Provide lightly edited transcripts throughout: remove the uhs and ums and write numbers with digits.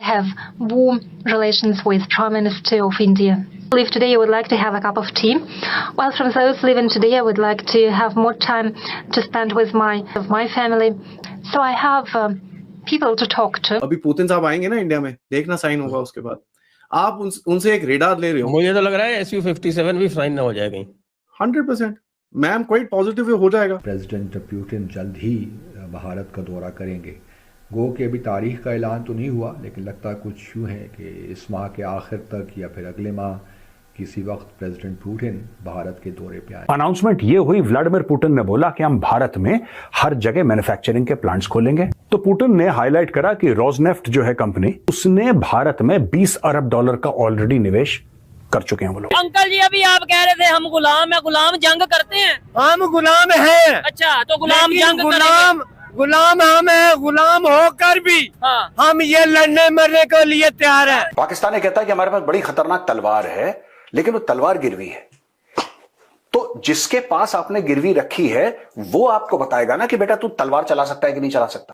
have warm relations with Prime Minister of India. If today I would like to have a cup of tea, while from those living today I would like to have more time to spend with my family. So I have people to talk to. अभी Putin साहब आएंगे ना India में, देखना sign होगा उसके बाद। आप उनसे एक रेडार ले रहे हो। मुझे तो लग रहा है SU-57 भी साइन ना हो जाएगा 100%। मैम क्वाइट पॉजिटिव हो जाएगा। प्रेसिडेंट पुतिन जल्द ही भारत का दौरा करेंगे। गो कि अभी तारीख का ऐलान तो नहीं हुआ, लेकिन लगता कुछ यूँ है कि इस माह के आखिर तक या फिर अगले माह किसी वक्त प्रेसिडेंट पुतिन भारत के दौरे पे आए। अनाउंसमेंट ये हुई, व्लादिमीर पुतिन ने बोला कि हम भारत में हर जगह मैन्युफैक्चरिंग के प्लांट्स खोलेंगे। तो पुतिन ने हाईलाइट करा कि रोजनेफ्ट जो है कंपनी, उसने भारत में $20 अरब का ऑलरेडी निवेश कर चुके हैं वो लोग। अंकल जी अभी आप कह रहे थे हम गुलाम है, गुलाम जंग करते हैं। हम गुलाम हैं। अच्छा तो गुलाम जंग गुलाम हम है, गुलाम होकर भी हम ये लड़ने मरने के लिए तैयार हैं। पाकिस्तान ये कहता है कि हमारे पास बड़ी खतरनाक तलवार है, लेकिन वो तलवार गिरवी है। तो जिसके पास आपने गिरवी रखी है वो आपको बताएगा ना कि बेटा तू तलवार चला सकता है कि नहीं चला सकता।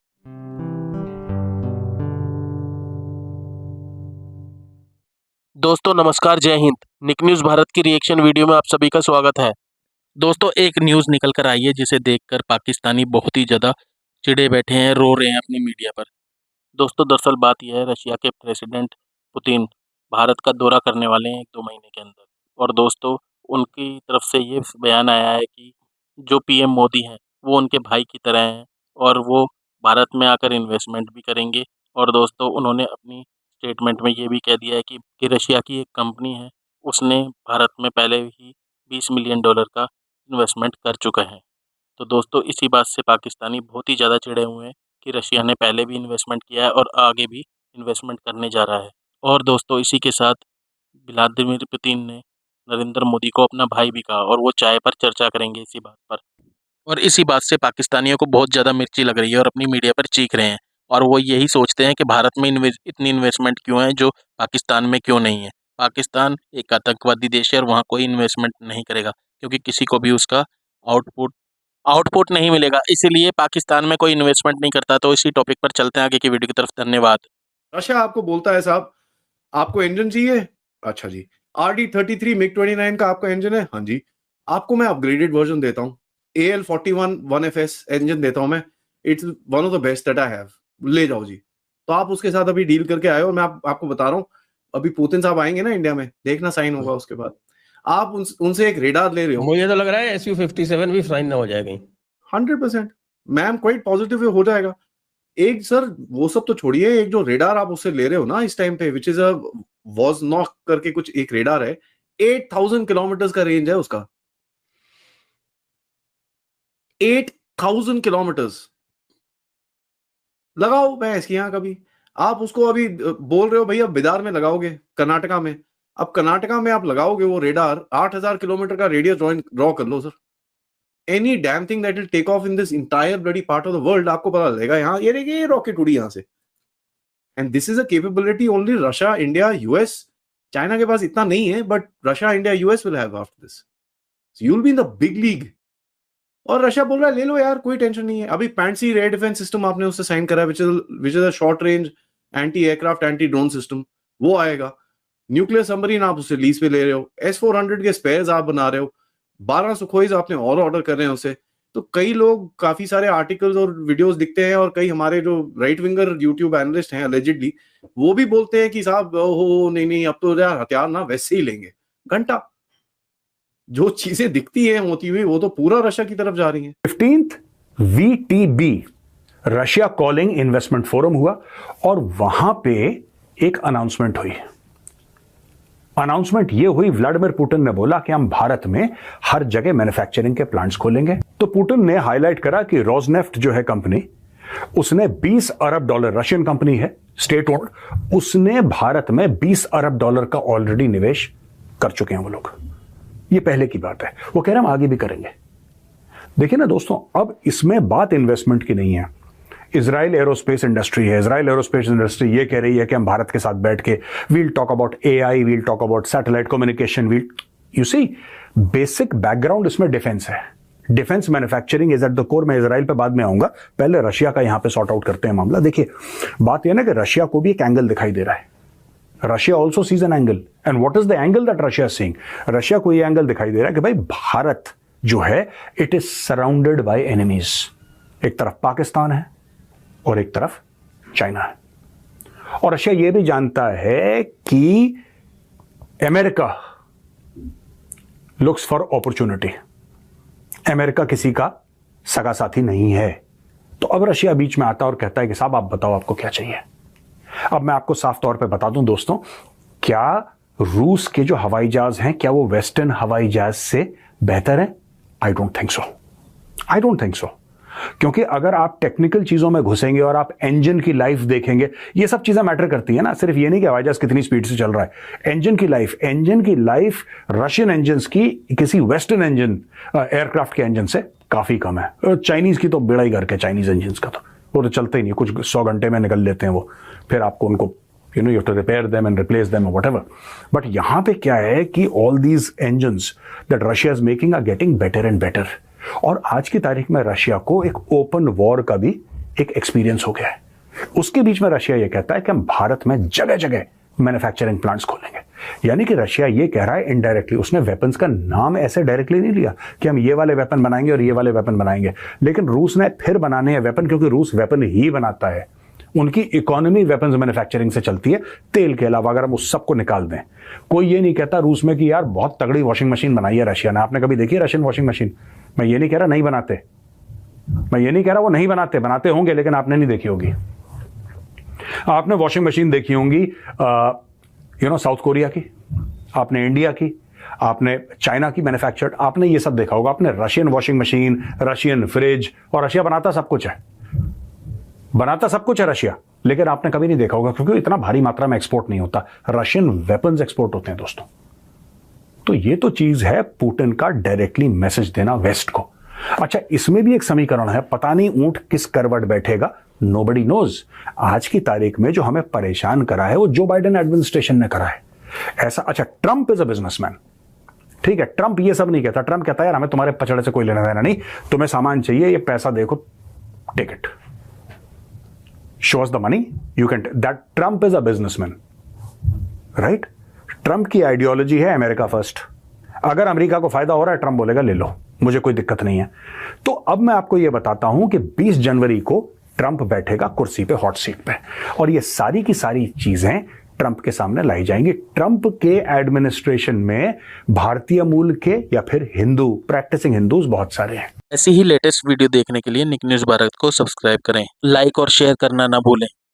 दोस्तों नमस्कार, जय हिंद। निक न्यूज भारत की रिएक्शन वीडियो में आप सभी का स्वागत है। दोस्तों एक न्यूज़ निकल कर आई है जिसे देखकर पाकिस्तानी बहुत ही ज़्यादा चिढ़े बैठे हैं, रो रहे हैं अपनी मीडिया पर। दोस्तों दरअसल बात यह है, रशिया के प्रेसिडेंट पुतिन भारत का दौरा करने वाले हैं 1-2 महीने के अंदर। और दोस्तों उनकी तरफ से ये बयान आया है कि जो पीएम मोदी हैं वो उनके भाई की तरह हैं और वो भारत में आकर इन्वेस्टमेंट भी करेंगे। और दोस्तों उन्होंने अपनी स्टेटमेंट में ये भी कह दिया है कि रशिया की एक कंपनी है, उसने भारत में पहले ही $20 मिलियन का इन्वेस्टमेंट कर चुका है। तो दोस्तों इसी बात से पाकिस्तानी बहुत ही ज़्यादा चिढ़े हुए हैं कि रशिया ने पहले भी इन्वेस्टमेंट किया है और आगे भी इन्वेस्टमेंट करने जा रहा है। और दोस्तों इसी के साथ व्लादिमीर पुतिन ने नरेंद्र मोदी को अपना भाई भी कहा और वो चाय पर चर्चा करेंगे इसी बात पर। और इसी बात से पाकिस्तानियों को बहुत ज़्यादा मिर्ची लग रही है और अपनी मीडिया पर चीख रहे हैं और वो यही सोचते हैं कि भारत में इतनी इन्वेस्टमेंट क्यों है जो पाकिस्तान में क्यों नहीं है। पाकिस्तान एक आतंकवादी देश है और वहाँ कोई इन्वेस्टमेंट नहीं करेगा क्योंकि किसी को भी उसका आउटपुट नहीं मिलेगा, इसीलिए पाकिस्तान में कोई इन्वेस्टमेंट नहीं करता। तो इसी टॉपिक पर चलते हैं आगे की वीडियो की तरफ। धन्यवाद। रशिया आपको बोलता है साहब आपको इंजन चाहिए, अच्छा जी RD-33 MiG-29 का आपका इंजन है, हाँ जी आपको मैं अपग्रेडेड वर्जन देता हूँ, AL-41 1FS इंजन देता हूँ मैं, it's one of the best that I have, ले जाओ जी। तो आप उसके साथ अभी डील करके आए और मैं आपको बता रहा हूँ अभी पुतिन साहब आएंगे ना इंडिया में, देखना साइन होगा उसके बाद। आप उनसे एक रेडार ले रहे हो। मुझे तो लग रहा है SU-57 भी साइन ना हो जाएगा 100%। मैम क्वाइट पॉजिटिव हो जाएगा। एक सर वो सब तो छोड़िए, एक जो रेडार आप उससे ले रहे हो ना इस टाइम पे, विच इज अ वॉज़नॉक करके कुछ एक रेडार है, 8000 किलोमीटर का रेंज है उसका, 8000 किलोमीटर। लगाओ मैं इसकी यहाँ कभी, आप उसको अभी बोल रहे हो भैया बिदार में लगाओगे कर्नाटका में, अब कर्नाटका में आप लगाओगे वो रेडार, 8000 किलोमीटर का रेडियस ड्रॉ कर लो sir. Any damn thing that will take off in this entire bloody part of the world, आपको पता लगेगा यहाँ ये देखिए ये रॉकेट उड़ी यहाँ से। And this is a capability only Russia, India, US, China के पास इतना नहीं है, but Russia, India, US will have after this. So you will be in the big league. और रशिया बोल रहा है ले लो यार, कोई टेंशन नहीं है। अभी पैंसी एयर डिफेंस सिस्टम आपने उससे साइन करा है, which is a short range anti aircraft anti drone system, वो आएगा। न्यूक्लियर सबमरीन आप उससे लीज पे ले रहे हो, S-400 के स्पेयर्स आप बना रहे हो, 12 सुखोईज आपने और ऑर्डर कर रहे हैं उसे। तो कई लोग, काफी सारे आर्टिकल्स और वीडियोस दिखते हैं और कई हमारे जो राइट विंगर यूट्यूब एनालिस्ट हैं अलेजिडली, वो भी बोलते हैं कि साहब हो नहीं अब तो यार हथियार ना वैसे ही लेंगे। घंटा जो चीजें दिखती हैं होती हुई वो तो पूरा रशिया की तरफ जा रही हैं। 15th VTB Russia calling investment forum हुआ और वहां पे एक अनाउंसमेंट हुई। अनाउंसमेंट ये हुई, व्लादिमीर पुतिन ने बोला कि हम भारत में हर जगह मैन्युफैक्चरिंग के प्लांट्स खोलेंगे। तो पुतिन ने हाईलाइट करा कि रोजनेफ्ट जो है कंपनी, उसने $20 अरब, रशियन कंपनी है, स्टेट ओन्ड, उसने भारत में $20 अरब का ऑलरेडी निवेश कर चुके हैं वो लोग। ये पहले की बात है, वो कह रहे हम आगे भी करेंगे। देखिए ना दोस्तों, अब इसमें बात इन्वेस्टमेंट की नहीं है। इजराइल एरोस्पेस इंडस्ट्री है, इजराइल एरोस्पेस इंडस्ट्री ये कह रही है कि हम भारत के साथ बैठ के we'll talk about AI, we'll talk about satellite communication, you see basic background इसमें डिफेंस है। Defence manufacturing is at the core. मैं इजराइल पे बाद में आऊंगा, पहले रशिया का यहां पे सॉर्ट आउट करते हैं मामला। देखिए बात यह ना कि रशिया को भी एक एंगल दिखाई दे रहा है। Russia also sees an angle, and what is the angle that Russia seeing? Russia को यह एंगल दिखाई दे रहा है कि भाई भारत जो है it is surrounded by enemies. एक तरफ पाकिस्तान है और एक तरफ चाइना है, और रशिया यह भी जानता है कि America looks for opportunity. America किसी का सगा साथी नहीं है। तो अब रशिया बीच में आता है और कहता है कि साहब आप बताओ आपको क्या चाहिए। अब मैं आपको साफ तौर पे बता दूं दोस्तों, क्या रूस के जो हवाई जहाज हैं क्या वो वेस्टर्न हवाई जहाज से बेहतर हैं? I don't think so, I don't think so. क्योंकि अगर आप टेक्निकल चीजों में घुसेंगे और आप इंजन की लाइफ देखेंगे, ये सब चीजें मैटर करती है ना। सिर्फ ये नहीं कि हवाई जहाज कितनी स्पीड से चल रहा है, इंजन की लाइफ रशियन इंजन की किसी वेस्टर्न इंजन एयरक्राफ्ट के इंजन से काफी कम है। चाइनीज की तो बेड़ा ही करके, चाइनीज इंजन का तो वो तो चलते ही नहीं, कुछ 100 घंटे में निकल लेते हैं वो, फिर आपको उनको you have to repair them and replace them whatever. But यहां पे क्या है कि all these engines that Russia is making are getting better and better. और आज की तारीख में रशिया को एक ओपन वॉर का भी एक एक्सपीरियंस हो गया है। उसके बीच में रशिया यह कहता है कि हम भारत में जगह जगह मैन्युफैक्चरिंग प्लांट्स खोलेंगे। यानी कि रशिया ये कह रहा है इनडायरेक्टली, उसने वेपन्स का नाम ऐसे डायरेक्टली नहीं लिया कि हम ये वाले वेपन बनाएंगे और ये वाले वेपन बनाएंगे, लेकिन रूस ने फिर बनाने हैं वेपन, क्योंकि रूस वेपन ही बनाता है। उनकी इकोनॉमी वेपन्स मैन्युफैक्चरिंग से चलती है, तेल के अलावा। अगर हम उस सबको निकाल दें, कोई ये नहीं कहता रूस में कि यार बहुत तगड़ी वॉशिंग मशीन बनाई है रशिया ने। आपने कभी देखी है रशियन वॉशिंग मशीन? मैं ये नहीं कह रहा नहीं बनाते, मैं ये नहीं कह रहा वो नहीं बनाते, बनाते होंगे, लेकिन आपने नहीं देखी होगी। आपने वॉशिंग मशीन देखी होंगी साउथ कोरिया की, आपने इंडिया की, आपने चाइना की मैन्युफैक्चर्ड, आपने ये सब देखा होगा। आपने Russian washing machine, Russian fridge, और रशिया बनाता सब कुछ है, बनाता सब कुछ है रशिया, लेकिन आपने कभी नहीं देखा होगा क्योंकि इतना भारी मात्रा में एक्सपोर्ट नहीं होता। रशियन वेपन्स एक्सपोर्ट होते हैं दोस्तों। तो ये तो चीज है पुतिन का डायरेक्टली मैसेज देना वेस्ट को। अच्छा, इसमें भी एक समीकरण है, पता नहीं ऊंट किस करवट बैठेगा, नोबडी नोज। आज की तारीख में जो हमें परेशान करा है वो जो बाइडेन एडमिनिस्ट्रेशन ने करा है ऐसा। अच्छा, ट्रंप इज अ बिजनेसमैन, ठीक है, ट्रंप ये सब नहीं कहता। ट्रंप कहता है यार हमें तुम्हारे पचड़े से कोई लेना देना नहीं, तुम्हें सामान चाहिए, ये पैसा देखो, take it, show us the money, you can. That Trump is a businessman, right? Trump की आइडियोलॉजी है अमेरिका फर्स्ट। अगर अमेरिका को फायदा हो रहा है, ट्रंप बोलेगा ले लो, मुझे कोई दिक्कत नहीं है। तो अब मैं आपको यह बताता हूं कि 20 जनवरी को ट्रंप बैठेगा कुर्सी पे, हॉट सीट पे, और ये सारी की सारी चीजें ट्रंप के सामने लाई जाएंगी। ट्रंप के एडमिनिस्ट्रेशन में भारतीय मूल के या फिर हिंदू, प्रैक्टिसिंग हिंदूज बहुत सारे हैं। ऐसी ही लेटेस्ट वीडियो देखने के लिए निक न्यूज़ भारत को सब्सक्राइब करें, लाइक और शेयर करना ना भूलें।